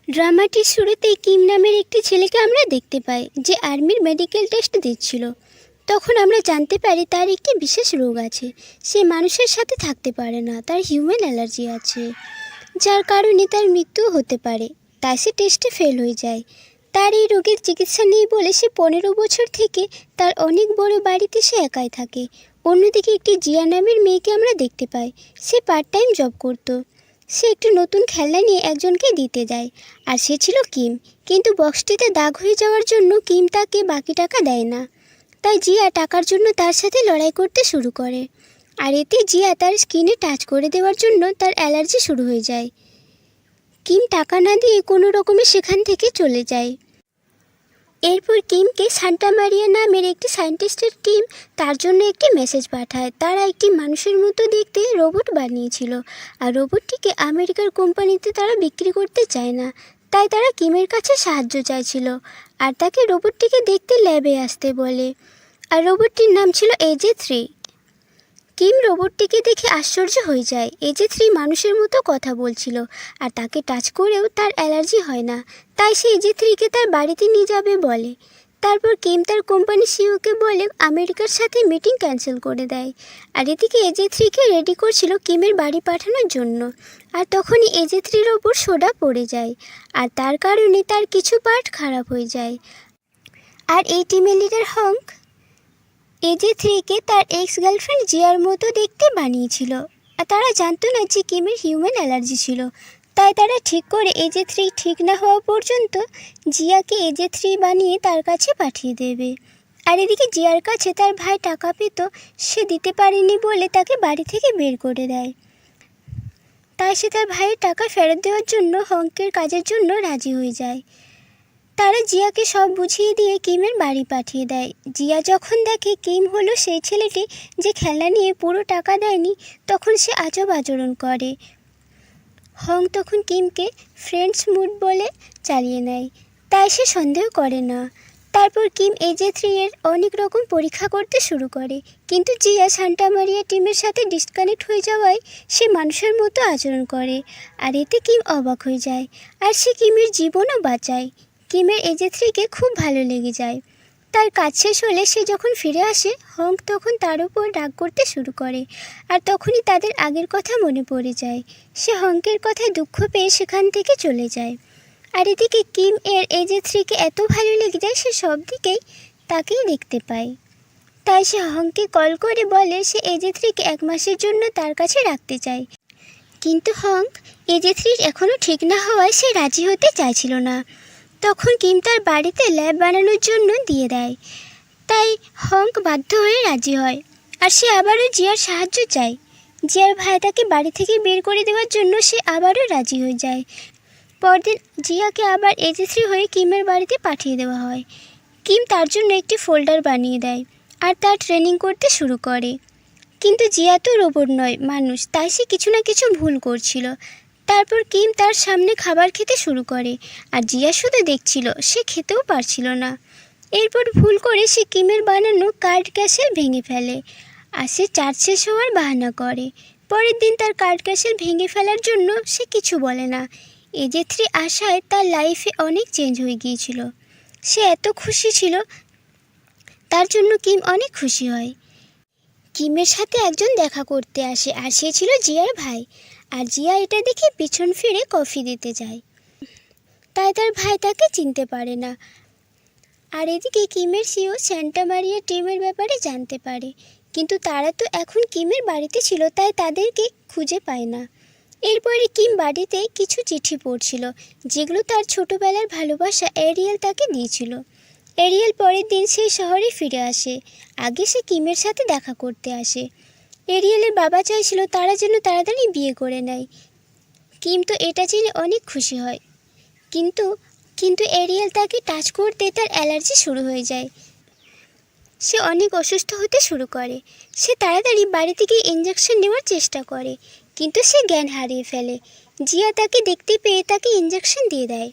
ড্রামাটির শুরুতেই কিম নামের একটি ছেলেকে আমরা দেখতে পাই, যে আর্মির মেডিকেল টেস্ট দিচ্ছিল। তখন আমরা জানতে পারি তার একটি বিশেষ রোগ আছে। সে মানুষের সাথে থাকতে পারে না, তার হিউম্যান অ্যালার্জি আছে, যার কারণে তার মৃত্যু হতে পারে। তাই সে টেস্টে ফেল হয়ে যায়। তার এই রোগের চিকিৎসা নেই বলে সে 15 বছর থেকে তার অনেক বড় বাড়িতে সে একাই থাকে। অন্যদিকে একটি জিয়া নামের মেয়েকে আমরা দেখতে পাই। সে পার্ট টাইম জব করতো। সে একটি নতুন খেলনা নিয়ে একজনকে দিতে যায়, আর সে ছিল কিম। কিন্তু বক্সটিতে দাগ হয়ে যাওয়ার জন্য কিম তাকে বাকি টাকা দেয় না। তাই জিয়া টাকার জন্য তার সাথে লড়াই করতে শুরু করে, আর এতে জিয়া তার স্কিনে টাচ করে দেওয়ার জন্য তার অ্যালার্জি শুরু হয়ে যায়। কিম টাকা না দিয়ে কোনো রকমে সেখান থেকে চলে যায়। এরপর কিমকে সান্টা মারিয়া নামের একটি সায়েন্টিস্টের টিম তার জন্য একটি মেসেজ পাঠায়। তারা একটি মানুষের মতো দেখতে রোবট বানিয়েছিল, আর রোবটটিকে আমেরিকার কোম্পানিতে তারা বিক্রি করতে চায় না। তাই তারা কিমের কাছে সাহায্য চাইছিল, আর তাকে রোবটটিকে দেখতে ল্যাবে আসতে বলে। আর রোবটটির নাম ছিল AJ3। কিম রোবটটিকে দেখে আশ্চর্য হয়ে যায়। AJ3 মানুষের মতো কথা বলছিল, আর তাকে টাচ করেও তার অ্যালার্জি হয় না। তাই সে AJ3কে তার বাড়িতে নিয়ে যাবে বলে। তারপর কিম তার কোম্পানি সিইওকে বলে আমেরিকার সাথে মিটিং ক্যান্সেল করে দেয়। আর এদিকে AJ3কে রেডি করছিল কিমের বাড়ি পাঠানোর জন্য। আর তখনই AJ3-র ওপর সোডা পড়ে যায়, আর তার কারণে তার কিছু পার্ট খারাপ হয়ে যায়। আর এই টিমের লিডার হংক AJ3-কে তার এক্স গার্লফ্রেন্ড জিয়ার মতো দেখতে বানিয়েছিল। আর তারা জানতো না যে কিমের হিউম্যান অ্যালার্জি ছিল। তাই তারা ঠিক করে AJ3 ঠিক না হওয়া পর্যন্ত জিয়াকে AJ3 বানিয়ে তার কাছে পাঠিয়ে দেবে। আর এদিকে জিয়ার কাছে তার ভাই টাকা পেত, সে দিতে পারেনি বলে তাকে বাড়ি থেকে বের করে দেয়। তাই সে তার ভাইয়ের টাকা ফেরত দেওয়ার জন্য হংকের কাজের জন্য রাজি হয়ে যায়। তারা জিয়াকে সব বুঝিয়ে দিয়ে কিমের বাড়ি পাঠিয়ে দেয়। জিয়া যখন দেখে কিম হলো সেই ছেলেটি যে খেলনা নিয়ে পুরো টাকা দেয়নি, তখন সে আজব আচরণ করে। হং তখন কিমকে ফ্রেন্ডস মুড বলে চালিয়ে নেয়, তাই সে সন্দেহ করে না। তারপর কিম AJ3-এর অনেক রকম পরীক্ষা করতে শুরু করে, কিন্তু জিয়া সান্টা মারিয়া টিমের সাথে ডিসকানেক্ট হয়ে যাওয়ায় সে মানুষের মতো আচরণ করে। আর এতে কিম অবাক হয়ে যায়, আর সে কিমের জীবনও বাঁচায়। কিমের AJ3-কে খুব ভালো লেগে যায়। তার কাজ শেষ হলে সে যখন ফিরে আসে, হংক তখন তার উপর রাগ করতে শুরু করে। আর তখনই তাদের আগের কথা মনে পড়ে যায়। সে হংকের কথায় দুঃখ পেয়ে সেখান থেকে চলে যায়। আর এদিকে কিম এর AJ3-কে এত ভালো লেগে যায়, সে সব দিকেই তাকেই দেখতে পায়। তাই সে হংকে কল করে বলে সে AJ3-কে 1 মাসের জন্য তার কাছে রাখতে চায়। কিন্তু হংক AJ3 এখনও ঠিক না হওয়ায় সে রাজি হতে চাইছিল না। তখন কিম তার বাড়িতে ল্যাব বানানোর জন্য দিয়ে দেয়। তাই হংক বাধ্য হয়ে রাজি হয়, আর সে আবারও জিয়ার সাহায্য চায়। জিয়ার ভাই তাকে বাড়ি থেকে বের করে দেওয়ার জন্য সে আবারও রাজি হয়ে যায়। পরদিন জিয়াকে আবার AJ3 হয়ে কিমের বাড়িতে পাঠিয়ে দেওয়া হয়। কিম তার জন্য একটি ফোল্ডার বানিয়ে দেয়, আর তার ট্রেনিং করতে শুরু করে। কিন্তু জিয়া তো রোবট নয়, মানুষ, তাই সে কিছু না কিছু ভুল করছিল। তারপর কিম তার সামনে খাবার খেতে শুরু করে, আর জিয়া শুধু দেখছিল, সে খেতেও পারছিল না। এরপর ভুল করে সে কিমের বানানো কার্ড ক্যাসেল ভেঙে ফেলে, আর সে চার্জ শেষ হওয়ার বাহানা করে। পরের দিন তার কার্ড ক্যাসেল ভেঙে ফেলার জন্য সে কিছু বলে না। AJ3 আসায় তার লাইফে অনেক চেঞ্জ হয়ে গিয়েছিল। সে এত খুশি ছিল, তার জন্য কিম অনেক খুশি হয়। কিমের সাথে একজন দেখা করতে আসে, আর সে ছিল জিয়ার ভাই। আর জিয়া এটা দেখে পিছন ফিরে কফি দিতে যায়, তাই তার ভাই তাকে চিনতে পারে না। আর এদিকে কিমের সিও সান্টা মারিয়া টিমের ব্যাপারে জানতে পারে, কিন্তু তারা তো এখন কিমের বাড়িতে ছিল, তাই তাদেরকে খুঁজে পায় না। এরপরে কিম বাড়িতে কিছু চিঠি পড়ছিল, যেগুলো তার ছোটোবেলার ভালোবাসা এরিয়েল তাকে দিয়েছিল। এরিয়েল পরের দিন সেই শহরে ফিরে আসে। আগে সে কিমের সাথে দেখা করতে আসে। এরিয়েলের বাবা চাইছিল তারা যেন তাড়াতাড়ি বিয়ে করে নেয়। কিম তো এটা জেনে অনেক খুশি হয়, কিন্তু কিন্তু এরিয়েল তাকে টাচ করতে তার অ্যালার্জি শুরু হয়ে যায়। সে অনেক অসুস্থ হতে শুরু করে। সে তাড়াতাড়ি বাড়ি থেকে ইঞ্জেকশন নেওয়ার চেষ্টা করে, কিন্তু সে জ্ঞান হারিয়ে ফেলে। জিয়া তাকে দেখতে পেয়ে তাকে ইঞ্জেকশন দিয়ে দেয়।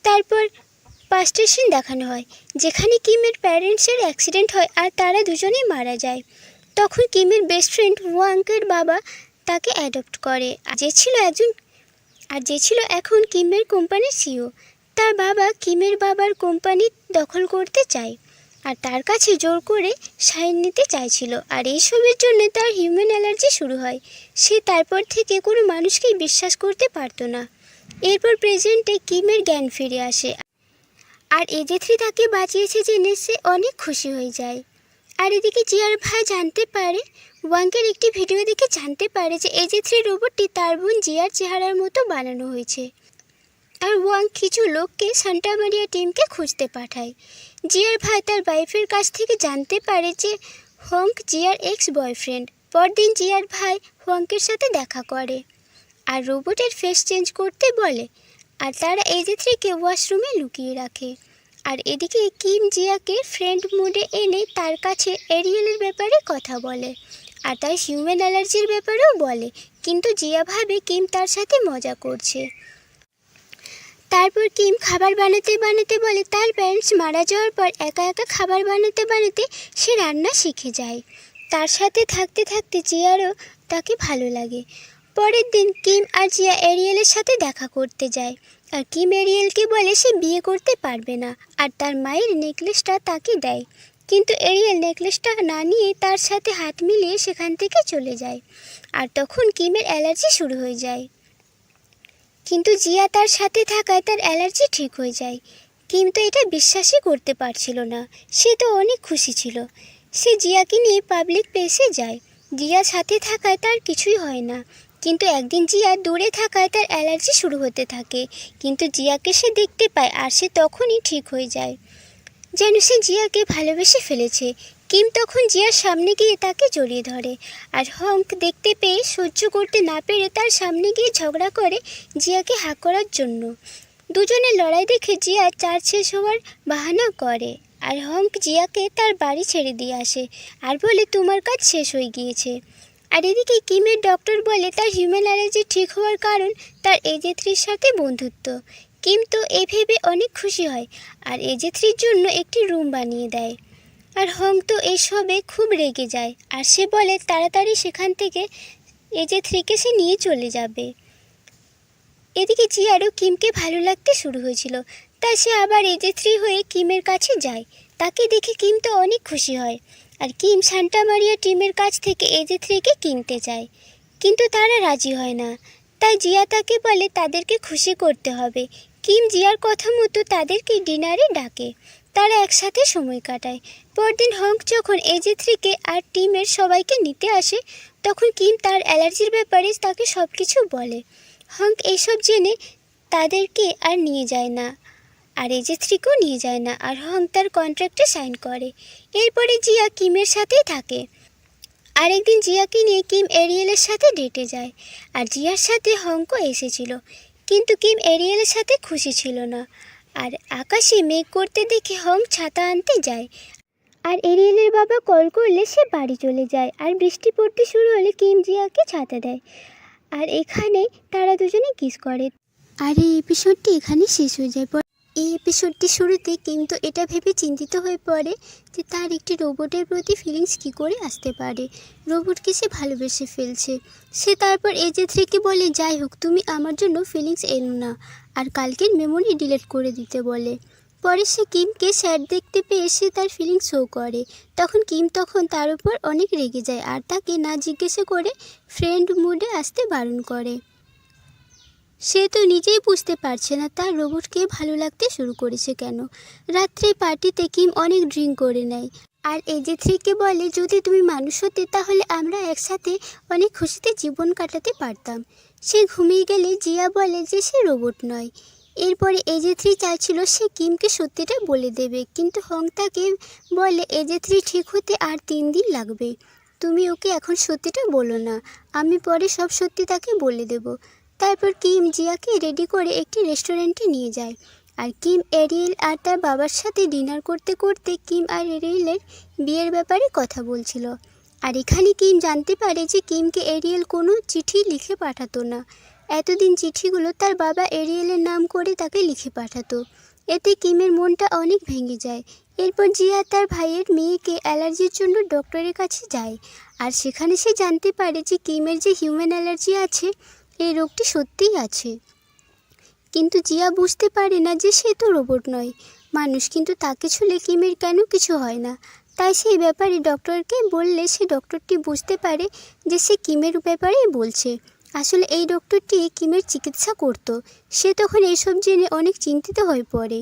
তারপর পাস্ট সিন দেখানো হয়, যেখানে কিমের প্যারেন্টসের অ্যাক্সিডেন্ট হয়, আর তারা দুজনেই মারা যায়। তখন কিমের বেস্ট ফ্রেন্ড ওয়াংকের বাবা তাকে অ্যাডপ্ট করে, যে ছিল একজন আর যে ছিল এখন কিমের কোম্পানির সিইও। তার বাবা কিমের বাবার কোম্পানি দখল করতে চায় আর তার কাছে জোর করে সাইন নিতে চাইছিল। আর এইসবের জন্য তার হিউম্যান অ্যালার্জি শুরু হয়। সে তারপর থেকে কোনো মানুষকেই বিশ্বাস করতে পারতো না। এরপর প্রেজেন্টে কিমের জ্ঞান ফিরে আসে আর এজে3 তাকে বাঁচিয়েছে জেনে সে অনেক খুশি হয়ে যায়। আর এদিকে জিয়ার ভাই জানতে পারে, ওয়াংকের একটি ভিডিও দেখে জানতে পারে যে এজে3 রোবটটি তার বোন জিয়ার চেহারার মতো বানানো হয়েছে। আর ওয়াং কিছু লোককে সান্টা মারিয়া টিমকে খুঁজতে পাঠায়। জিয়ার ভাই তার ওয়াইফের কাছ থেকে জানতে পারে যে হংক জিয়ার এক্স বয়ফ্রেন্ড। পরদিন জিয়ার ভাই হংকের সাথে দেখা করে আর রোবটের ফেস চেঞ্জ করতে বলে। আর তারা এজে3কে ওয়াশরুমে লুকিয়ে রাখে। আর এদিকে কিম জিয়াকে ফ্রেন্ড মুডে এনে তার কাছে এরিয়েলের ব্যাপারে কথা বলে আর তার হিউম্যান অ্যালার্জির ব্যাপারেও বলে, কিন্তু জিয়া ভাবে কিম তার সাথে মজা করছে। তারপর কিম খাবার বানাতে বানাতে বলে তার প্যারেন্টস মারা যাওয়ার পর একা একা খাবার বানাতে বানাতে সে রান্না শিখে যায়। তার সাথে থাকতে থাকতে জিয়ারও তাকে ভালো লাগে। পরের দিন কিম আর জিয়া এরিয়েলের সাথে দেখা করতে যায় আর কিম এরিয়েলকে বলে সে বিয়ে করতে পারবে না আর তার মায়ের নেকলেসটা তাকে দেয়। কিন্তু এরিয়েল নেকলেসটা না নিয়ে তার সাথে হাত মিলিয়ে সেখান থেকে চলে যায়। আর তখন কিমের অ্যালার্জি শুরু হয়ে যায়, কিন্তু জিয়া তার সাথে থাকায় তার অ্যালার্জি ঠিক হয়ে যায়। কিম তো এটা বিশ্বাসই করতে পারছিল না, সে তো অনেক খুশি ছিল। সে জিয়াকে নিয়ে পাবলিক প্লেসে যায়। জিয়া সাথে থাকায় তার কিছুই হয় না, কিন্তু একদিন জিয়া দূরে থাকায় তার অ্যালার্জি শুরু হতে থাকে। কিন্তু জিয়াকে সে দেখতে পায় আর সে তখনই ঠিক হয়ে যায়, যেন সে জিয়াকে ভালোবেসে ফেলেছে। কিম তখন জিয়ার সামনে গিয়ে তাকে জড়িয়ে ধরে আর হংক দেখতে পেয়ে সহ্য করতে না পেরে তার সামনে গিয়ে ঝগড়া করে জিয়াকে হাঁক করার জন্য। দুজনের লড়াই দেখে জিয়া চার্জ শেষ হওয়ার বাহানা করে আর হংক জিয়াকে তার বাড়ি ছেড়ে দিয়ে আসে আর বলে তোমার কাজ শেষ হয়ে গিয়েছে। আর এদিকে কিমের ডক্টর বলে তার হিউম্যান অ্যালার্জি ঠিক হওয়ার কারণ তার এজে3-র সাথে বন্ধুত্ব। কিম তো এই ভেবে অনেক খুশি হয় আর এজে3-র জন্য একটি রুম বানিয়ে দেয়। আর হং তো এসবে খুব রেগে যায় আর সে বলে তাড়াতাড়ি সেখান থেকে এজে3-কে সে নিয়ে চলে যাবে। এদিকে জিয়ারও কিমকে ভালো লাগতে শুরু হয়েছিল, তাই সে আবার এজে3 হয়ে কিমের কাছে যায়। তাকে দেখে কিম তো অনেক খুশি হয় আর কিম সান্টা মারিয়া টিমের কাছ থেকে এজে3-কে কিনতে চায়, কিন্তু তারা রাজি হয় না। তাই জিয়া তাকে বলে তাদেরকে খুশি করতে হবে। কিম জিয়ার কথা মতো তাদেরকে ডিনারে ডাকে, তারা একসাথে সময় কাটায়। পরদিন হংক যখন এজে3-কে আর টিমের সবাইকে নিতে আসে তখন কিম তার অ্যালার্জির ব্যাপারে তাকে সব কিছু বলে। হংক এইসব জেনে তাদেরকে আর নিয়ে যায় না আর এজে3-কেও নিয়ে যায় না আর হংক তার কন্ট্রাক্টে সাইন করে। এরপরে জিয়া কিমের সাথেই থাকে। আরেকদিন জিয়াকে নিয়ে কিম এরিয়েলের সাথে ডেটে যায় আর জিয়ার সাথে হংকও এসেছিল, কিন্তু কিম এরিয়েলের সাথে খুশি ছিল না। আর আকাশে মেঘ করতে দেখে হংক ছাতা আনতে যায় আর এরিয়েলের বাবা কল করলে সে বাড়ি চলে যায়। আর বৃষ্টি পড়তে শুরু হলে কিম জিয়াকে ছাতা দেয় আর এখানে তারা দুজনে কিস করে। আর এই এপিসোডটি এখানে শেষ হয়ে যায়। এই এপিসোডটি শুরুতে কিম তো এটা ভেবে চিন্তিত হয়ে পড়ে যে তার একটি রোবটের প্রতি ফিলিংস কী করে আসতে পারে, রোবটকে সে ভালোবেসে ফেলছে। সে তারপর এজে3-কে বলে যাই হোক তুমি আমার জন্য ফিলিংস এনো না আর কালকের মেমোরি ডিলিট করে দিতে বলে। পরে সে কিমকে স্যাড দেখতে পেয়ে সে তার ফিলিংস শো করে। তখন কিম তার উপর অনেক রেগে যায় আর তাকে না জিজ্ঞেসে করে ফ্রেন্ড মুডে আসতে বারণ করে। সে তো নিজেই বুঝতে পারছে না তার রোবটকে ভালো লাগতে শুরু করেছে কেন। রাত্রে পার্টিতে কিম অনেক ড্রিঙ্ক করে নেয় আর এজে3-কে বলে যদি তুমি মানুষ হতে তাহলে আমরা একসাথে অনেক খুশিতে জীবন কাটাতে পারতাম। সে ঘুমিয়ে গেলে জিয়া বলে যে সে রোবট নয়। এরপরে এজে3 চাইছিল সে কিমকে সত্যিটা বলে দেবে, কিন্তু হং তাকে বলে এজে3 ঠিক হতে আর 3 দিন লাগবে, তুমি ওকে এখন সত্যিটা বলো না, আমি পরে সব সত্যি তাকে বলে দেব। তারপর কিম জিয়াকে রেডি করে একটি রেস্টুরেন্টে নিয়ে যায় আর কিম এরিয়েল আর তার বাবার সাথে ডিনার করতে করতে কিম আর এরিয়েলের বিয়ের ব্যাপারে কথা বলছিল। আর এখানে কিম জানতে পারে যে কিমকে এরিয়েল কোনো চিঠি লিখে পাঠাতো না, এতদিন চিঠিগুলো তার বাবা এরিয়েলের নাম করে তাকে লিখে পাঠাতো। এতে কিমের মনটা অনেক ভেঙে যায়। এরপর জিয়া তার ভাইয়ের মেয়েকে অ্যালার্জির জন্য ডক্টরের কাছে যায় আর সেখানে সে জানতে পারে যে কিমের যে হিউম্যান অ্যালার্জি আছে এই রোগটি সত্যিই আছে। কিন্তু জিয়া বুঝতে পারে না যে সে তো রোবট নয়, মানুষ। কিন্তু তাকে ছুঁলে কিমের কেন কিছু হয় না। তাই সেই ব্যাপারে ডক্টরকে বললে সে ডক্টরটি বুঝতে পারে যে সে কিমের ব্যাপারেই বলছে। আসলে এই ডক্টরটি কিমের চিকিৎসা করত। সে তখন এইসব জেনে অনেক চিন্তিত হয়ে পড়ে।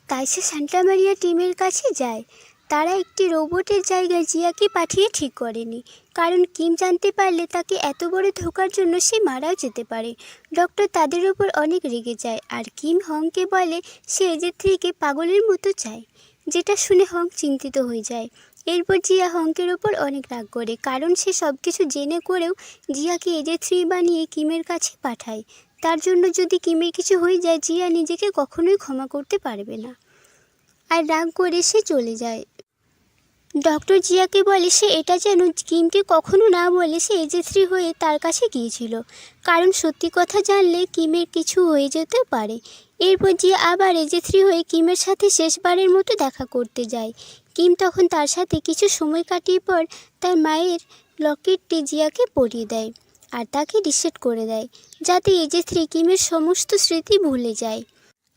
তাই সে সান্টা মারিয়া টিমের কাছে যায়। তারা একটি রোবটের জায়গায় জিয়াকে পাঠিয়ে ঠিক করেনি, কারণ কিম জানতে পারলে তাকে এত বড় ধোঁকার জন্য সে মারাও যেতে পারে। ডক্টর তাদের উপর অনেক রেগে যায় আর কিম হংকে বলে সে এজে3কে পাগলের মতো চায়, যেটা শুনে হং চিন্তিত হয়ে যায়। এরপর জিয়া হংকের ওপর অনেক রাগ করে, কারণ সে সব কিছু জেনে করেও জিয়াকে এজে3 বানিয়ে কিমের কাছে পাঠায়। তার জন্য যদি কিমের কিছু হয়ে যায়, জিয়া নিজেকে কখনোই ক্ষমা করতে পারবে না। আর রাগ করে সে চলে যায়। ডক্টর জিয়াকে বলে সে এটা যেন কিমকে কখনো না বলে সে এজে3 হয়ে তার কাছে গিয়েছিল, কারণ সত্যি কথা জানলে কিমের কিছু হয়ে যেতে পারে। এরপর জিয়া আবার এজে3 হয়ে কিমের সাথে শেষবারের মতো দেখা করতে যায়। কিম তখন তার সাথে কিছু সময় কাটিয়ে পর তার মায়ের লকেটটি জিয়াকে পরিয়ে দেয় আর তাকে রিসেট করে দেয়, যাতে এজে3 কিমের সমস্ত স্মৃতি ভুলে যায়।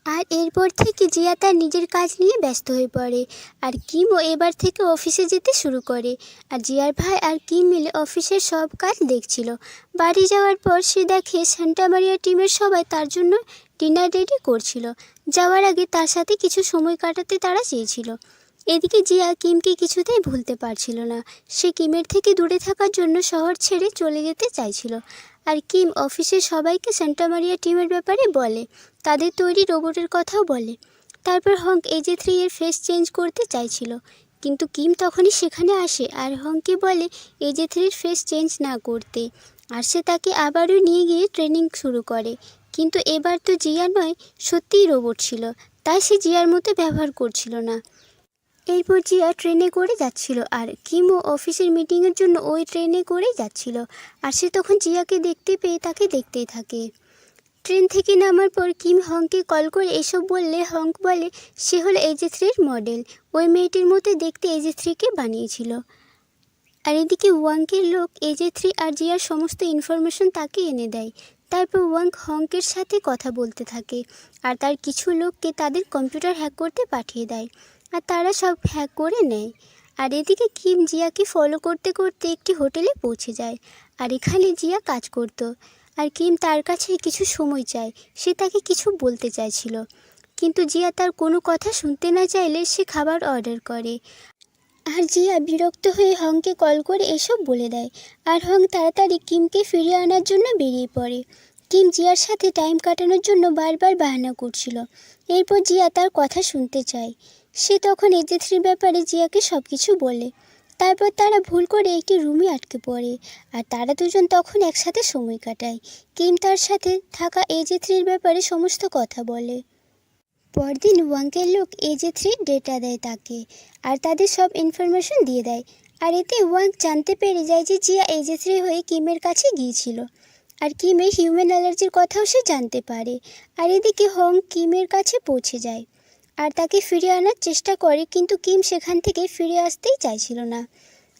আর এরপর থেকে জিয়া তার নিজের কাজ নিয়ে ব্যস্ত হয়ে পড়ে। আর কিমও এবার থেকে অফিসে যেতে শুরু করে। আর জিয়ার ভাই আর কিম মিলে অফিসের সব কাজ দেখছিল। বাড়ি যাওয়ার পর সে দেখে সান্টা মারিয়া টিমের সবাই তার জন্য ডিনার রেডি করছিল। যাওয়ার আগে তার সাথে কিছু সময় কাটাতে তারা চেয়েছিল। এদিকে জিয়া কিমকে কিছুতেই ভুলতে পারছিল না। সে কিমের থেকে দূরে থাকার জন্য শহর ছেড়ে চলে যেতে চাইছিল। আর কিম অফিসের সবাইকে সান্টা মারিয়া টিমের ব্যাপারে বলে, তাদের তৈরি রোবটের কথাও বলে। তারপর হংক এজে3 এর ফেস চেঞ্জ করতে চাইছিল, কিন্তু কিম তখনই সেখানে আসে আর হংকে বলে এজে3 এর ফেস চেঞ্জ না করতে। আর সে তাকে আবারও নিয়ে গিয়ে ট্রেনিং শুরু করে। কিন্তু এবার তো জিয়া নয়, সত্যিই রোবট ছিল, তাই সে জিয়ার মতো ব্যবহার করছিল না। এরপর জিয়া ট্রেনে করে যাচ্ছিল আর কিমও অফিসের মিটিংয়ের জন্য ওই ট্রেনে করেই যাচ্ছিল। আর সে তখন জিয়াকে দেখতে পেয়ে তাকে দেখতেই থাকে। ট্রেন থেকে নামার পর কিম হংকে কল করে এসব বললে হংক বলে সে হলো এজে3 এর মডেল, ওই মেয়েটির মতো দেখতে এজে3কে বানিয়েছিল। আর এদিকে ওয়াংকের লোক এজে3 আর জিয়ার সমস্ত ইনফরমেশন তাকে এনে দেয়। তারপর ওয়াংক হংকের সাথে কথা বলতে থাকে আর তার কিছু লোককে তাদের কম্পিউটার হ্যাক করতে পাঠিয়ে দেয় আর তারা সব হ্যাক করে নেয়। আর এদিকে কিম জিয়াকে ফলো করতে করতে একটি হোটেলে পৌঁছে যায়। আর এখানে জিয়া কাজ করত আর কিম তার কাছে কিছু সময় চায়। সে তাকে কিছু বলতে চাইছিল, কিন্তু জিয়া তার কোনো কথা শুনতে না চাইলে সে খাবার অর্ডার করে। আর জিয়া বিরক্ত হয়ে হংকে কল করে এসব বলে দেয়। আর হং তাড়াতাড়ি কিমকে ফিরিয়ে আনার জন্য বেরিয়ে পড়ে। কিম জিয়ার সাথে টাইম কাটানোর জন্য বারবার বাহানা করছিল। এরপর জিয়া তার কথা শুনতে চায়। সে তখন এজে3 ব্যাপারে জিয়াকে সব কিছু বলে। তারপর তারা ভুল করে একটি রুমে আটকে পড়ে আর তারা দুজন তখন একসাথে সময় কাটায়। কিম তার সাথে থাকা এজে3 ব্যাপারে সমস্ত কথা বলে। পরদিন ওয়াংকের লোক এজে3 ডেটা দেয় তাকে আর তাদের সব ইনফরমেশন দিয়ে দেয়। আর এতে ওয়াং জানতে পেরে যায় যে জিয়া এজে3 হয়ে কিমের কাছে গিয়েছিল আর কিমের হিউম্যান অ্যালার্জির কথাও সে জানতে পারে। আর এদিকে হং কিমের কাছে পৌঁছে যায় আর তাকে ফিরিয়ে আনার চেষ্টা করে, কিন্তু কিম সেখান থেকে ফিরে আসতেই চাইছিল না।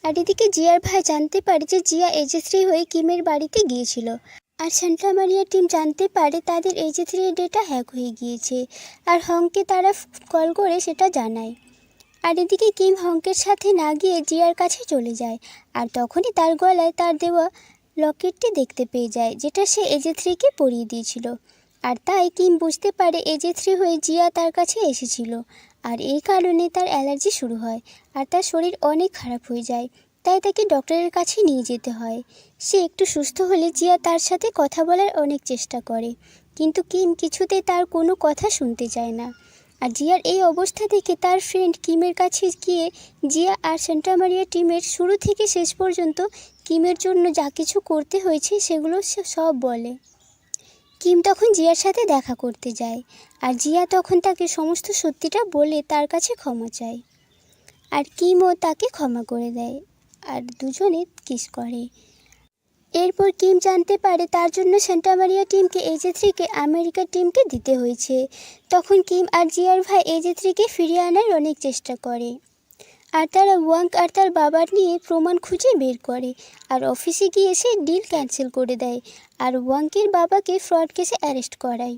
আর এদিকে জিয়ার ভাই জানতে পারে যে জিয়া এজে3 হয়ে কিমের বাড়িতে গিয়েছিল। আর সান্টা মারিয়া টিম জানতে পারে তাদের এজে3 এর ডেটা হ্যাক হয়ে গিয়েছে আর হংকে তারা কল করে সেটা জানায়। আর এদিকে কিম হংকের সাথে না গিয়ে জিয়ার কাছে চলে যায় আর তখনই তার গলায় তার দেওয়া লকেটটি দেখতে পেয়ে যায়, যেটা সে এজে3কে পরিয়ে দিয়েছিল। আর তাই কিম বুঝতে পারে এজে3 হয়ে জিয়া তার কাছে এসেছিল আর এই কারণে তার অ্যালার্জি শুরু হয় আর তার শরীর অনেক খারাপ হয়ে যায়। তাই তাকে ডক্টরের কাছে নিয়ে যেতে হয়। সে একটু সুস্থ হলে জিয়া তার সাথে কথা বলার অনেক চেষ্টা করে, কিন্তু কিম কিছুতে তার কোনো কথা শুনতে চায় না। আর জিয়ার এই অবস্থা দেখে তার ফ্রেন্ড কিমের কাছে গিয়ে জিয়া আর সান্টা মারিয়া টিমের শুরু থেকে শেষ পর্যন্ত কিমের জন্য যা কিছু করতে হয়েছে সেগুলো সব বলে। কিম তখন জিয়ার সাথে দেখা করতে যায় আর জিয়া তখন তাকে সমস্ত সত্যিটা বলে তার কাছে ক্ষমা চায়। আর কিমও তাকে ক্ষমা করে দেয় আর দুজনে কিস করে। এরপর কিম জানতে পারে তার জন্য সান্টা মারিয়া টিমকে এজে3কে আমেরিকার টিমকে দিতে হয়েছে। তখন কিম আর জিয়ার ভাই এজে3কে ফিরিয়ে আনার অনেক চেষ্টা করে আর তারা ওয়াংক আর তার বাবার নিয়ে প্রমাণ খুঁজে বের করে আর অফিসে গিয়ে সে ডিল ক্যান্সেল করে দেয় আর ওয়াংকের বাবাকে ফ্রড কেসে অ্যারেস্ট করায়।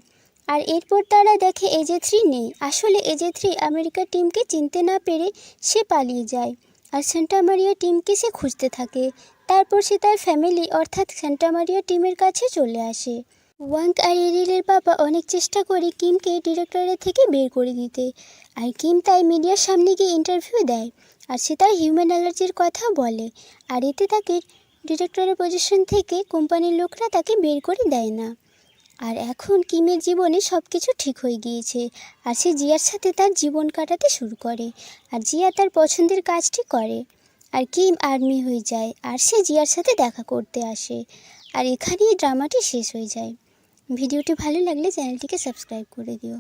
আর এরপর তারা দেখে AJ3 নেই। আসলে AJ3 আমেরিকার টিমকে চিনতে না পেরে সে পালিয়ে যায় আর সান্টা মারিয়া টিমকে সে খুঁজতে থাকে। তারপর সে তার ফ্যামিলি অর্থাৎ সান্টা মারিয়া টিমের কাছে চলে আসে। ওয়াঙ্গ আর এরিলের বাবা অনেক চেষ্টা করে কিমকে ডিরেক্টরের থেকে বের করে দিতে, আর কিম তাই মিডিয়ার সামনে গিয়ে ইন্টারভিউ দেয় আর সে তার হিউম্যান অ্যালার্জির কথা বলে। আর এতে তাকে ডিরেক্টরের পজিশন থেকে কোম্পানির লোকরা তাকে বের করে দেয় না। আর এখন কিমের জীবনে সব কিছু ঠিক হয়ে গিয়েছে আর সে জিয়ার সাথে তার জীবন কাটাতে শুরু করে আর জিয়া তার পছন্দের কাজটি করে। আর কিম আর্মি হয়ে যায় আর সে জিয়ার সাথে দেখা করতে আসে। আর এখানেই ড্রামাটি শেষ হয়ে যায়। ভিডিওটি ভালো লাগলে চ্যানেলটিকে সাবস্ক্রাইব করে দিও।